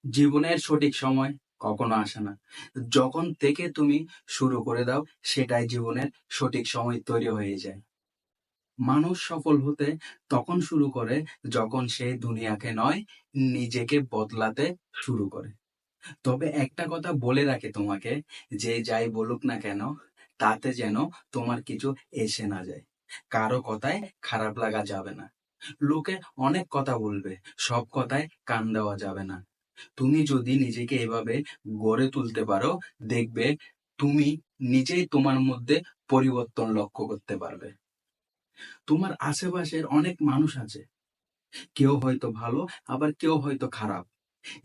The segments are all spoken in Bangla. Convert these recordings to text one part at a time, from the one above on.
জীবনের সঠিক সময় কখনো আসে না। যখন থেকে তুমি শুরু করে দাও, সেটাই জীবনের সঠিক সময় তৈরি হয়ে যায়। মানুষ সফল হতে তখন শুরু করে যখন সে দুনিয়াকে নয়, নিজেকে বদলাতে শুরু করে। তবে একটা কথা বলে রাখে তোমাকে, যে যাই বলুক না কেন, তাতে যেন তোমার কিছু এসে না যায়। কারো কথায় খারাপ লাগা যাবে না। লোকে অনেক কথা বলবে, সব কথায় কান দেওয়া যাবে না। তুমি যদি নিজেকে এভাবে গড়ে তুলতে পারো, দেখবে তুমি নিজেই তোমার মধ্যে পরিবর্তন লক্ষ্য করতে পারবে। তোমার আশেপাশের অনেক মানুষ আছে, কেউ হয়তো ভালো, আবার কেউ হয়তো খারাপ।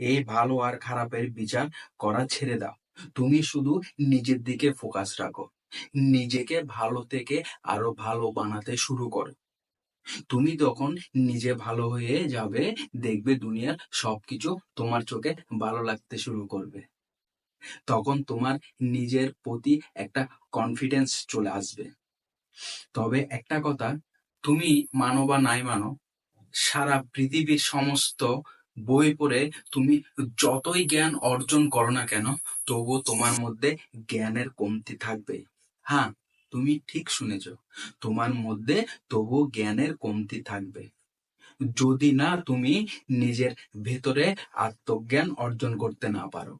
এই ভালো আর খারাপের বিচার করা ছেড়ে দাও। তুমি শুধু নিজের দিকে ফোকাস রাখো। নিজেকে ভালো থেকে আরো ভালো বানাতে শুরু করো। তুমি যখন নিজে ভালো হয়ে যাবে, দেখবে দুনিয়ার সবকিছু তোমার চোখে ভালো লাগতে শুরু করবে। তখন তোমার নিজের প্রতি একটা কনফিডেন্স চলে আসবে। তবে একটা কথা, তুমি মানো বা নাই মানো, সারা পৃথিবীর সমস্ত বই পড়ে তুমি যতই জ্ঞান অর্জন করো না কেন, তবুও তোমার মধ্যে জ্ঞানের কমতি থাকবে। হ্যাঁ, তুমি ঠিক শুনেছ, তোমার মধ্যে তবুও জ্ঞানের কমতি থাকবে। যদি না তুমি নিজের ভেতরে আত্মজ্ঞান অর্জন করতে না পারো,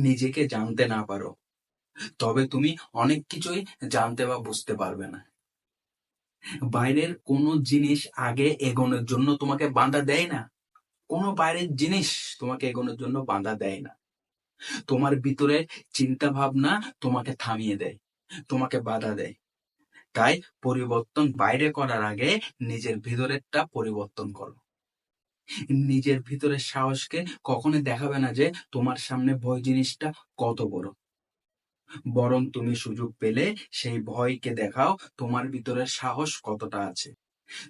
নিজেকে জানতে না পারো, তবে তুমি অনেক কিছুই জানতে বা বুঝতে পারবে না। বাইরের কোনো জিনিস আগে এগোনোর জন্য তোমাকে বাধা দেয় না। কোনো বাইরের জিনিস তোমাকে এগোনোর জন্য বাধা দেয় না। তোমার ভিতরে চিন্তা ভাবনা তোমাকে থামিয়ে দেয়, তোমাকে বাধা দেয়। তাই পরিবর্তন বাইরে করার আগে নিজের ভিতরেরটা পরিবর্তন করো। নিজের ভিতরের সাহসকে কখনোই দেখাবে না যে তোমার সামনে ভয় জিনিসটা কত বড়। বরং তুমি সুযোগ পেলে সেই ভয়কে দেখাও তোমার ভিতরের সাহস কতটা আছে।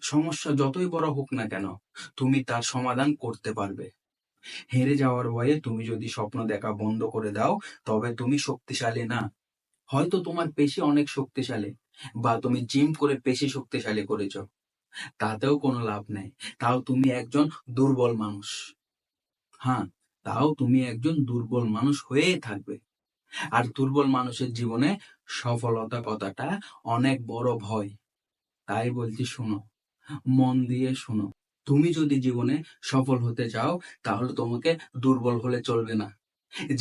সমস্যা যতই বড় হোক না কেন, তুমি তার সমাধান করতে পারবে। হেরে যাওয়ার ভয়ে তুমি যদি স্বপ্ন দেখা বন্ধ করে দাও, তবে তুমি শক্তিশালী না। হয়তো তোমার পেশি অনেক শক্তিশালী, বা তুমি জিম করে পেশি শক্তিশালী করেছো, তাতেও কোনো লাভ নেই। তাও তুমি একজন দুর্বল মানুষ। হ্যাঁ, তাও তুমি একজন দুর্বল মানুষ হয়েই থাকবে। আর দুর্বল মানুষের জীবনে সফলতা কথাটা অনেক বড় ভয়। তাই বলছি, শোনো, মন দিয়ে শোনো। তুমি যদি জীবনে সফল হতে চাও, তাহলে তোমাকে দুর্বল হলে চলবে না।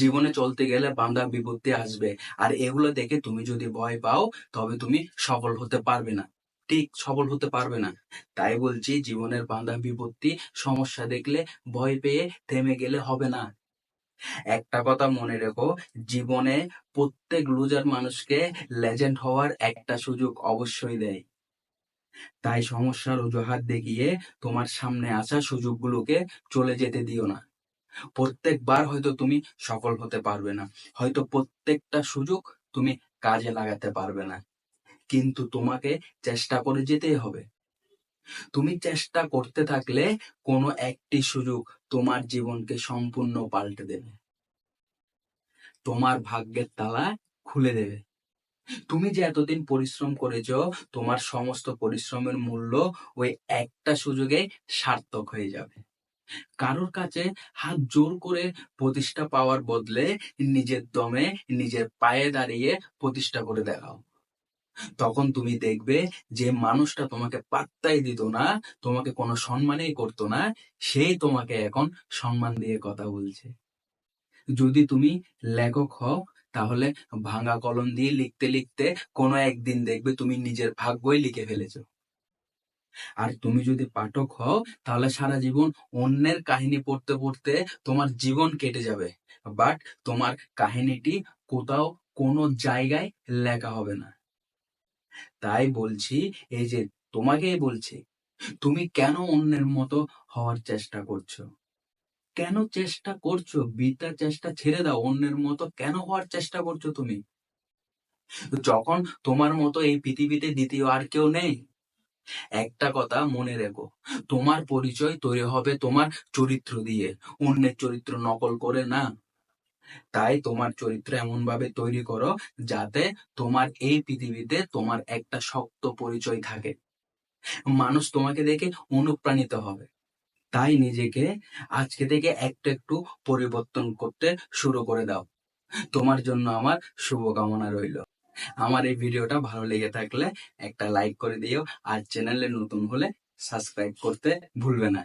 জীবনে চলতে গেলে বাধা বিপত্তি আসবে, আর এগুলো দেখে তুমি যদি ভয় পাও, তবে তুমি সফল হতে পারবে না। ঠিক সফল হতে পারবে না। তাই বলছি, জীবনের বাধা বিপত্তি সমস্যা দেখলে ভয় পেয়ে থেমে গেলে হবে না। একটা কথা মনে রেখো, জীবনে প্রত্যেক লুজার মানুষকে লেজেন্ড হওয়ার একটা সুযোগ অবশ্যই দেয়। তাই সমস্যার অজুহাত দেখিয়ে তোমার সামনে আসা সুযোগগুলোকে চলে যেতে দিও না। প্রত্যেকবার হয়তো তুমি সফল হতে পারবে না, হয়তো প্রত্যেকটা সুযোগ তুমি কাজে লাগাতে পারবে না, কিন্তু তোমাকে চেষ্টা করে যেতেই হবে। তুমি চেষ্টা করতে থাকলে কোনো একটি সুযোগ তোমার জীবনকে সম্পূর্ণ পাল্টে দেবে, তোমার ভাগ্যের তালা খুলে দেবে। তুমি যে এতদিন পরিশ্রম করেছো, তোমার সমস্ত পরিশ্রমের মূল্য ওই একটা সুযোগে সার্থক হয়ে যাবে। কারোর কাছে হাত জোর করে প্রতিষ্ঠা পাওয়ার বদলে নিজের দমে নিজের পায়ে দাঁড়িয়ে প্রতিষ্ঠা করে দেখাও। তখন তুমি দেখবে যে মানুষটা তোমাকে পাত্তাই দিত না, তোমাকে কোনো সম্মানই করতো না, সেই তোমাকে এখন সম্মান দিয়ে কথা বলছে। যদি তুমি লেখক হও, তাহলে ভাঙা কলম দিয়ে লিখতে লিখতে কোনো একদিন দেখবে তুমি নিজের ভাগ্যই লিখে ফেলেছো। আর তুমি যদি পাঠক হও, তাহলে সারা জীবন অন্যের কাহিনী পড়তে পড়তে তোমার জীবন কেটে যাবে, বাট তোমার কাহিনীটি কোথাও কোনো জায়গায় লেখা হবে না। তাই বলছি, এই যে তোমাকেই বলছি, তুমি কেন অন্যের মতো হওয়ার চেষ্টা করছো? কেন চেষ্টা করছো? বৃথা চেষ্টা ছেড়ে দাও। অন্যের মতো কেন হওয়ার চেষ্টা করছো তুমি, যখন তোমার মতো এই পৃথিবীতে দ্বিতীয় আর কেউ নেই? একটা কথা মনে রেখো, তোমার পরিচয় তৈরি হবে তোমার চরিত্র দিয়ে, অন্যের চরিত্র নকল করে না। তাই তোমার চরিত্র এমন ভাবে তৈরি করো যাতে তোমার এই পৃথিবীতে তোমার একটা শক্ত পরিচয় থাকে। মানুষ তোমাকে দেখে অনুপ্রাণিত হবে। তাই নিজেকে আজকে থেকে একটু একটু পরিবর্তন করতে শুরু করে দাও। তোমার জন্য আমার শুভকামনা রইল। আমার এই ভিডিওটা ভালো লেগে থাকলে একটা লাইক করে দিও, আর চ্যানেলে নতুন হলে সাবস্ক্রাইব করতে ভুলবে না।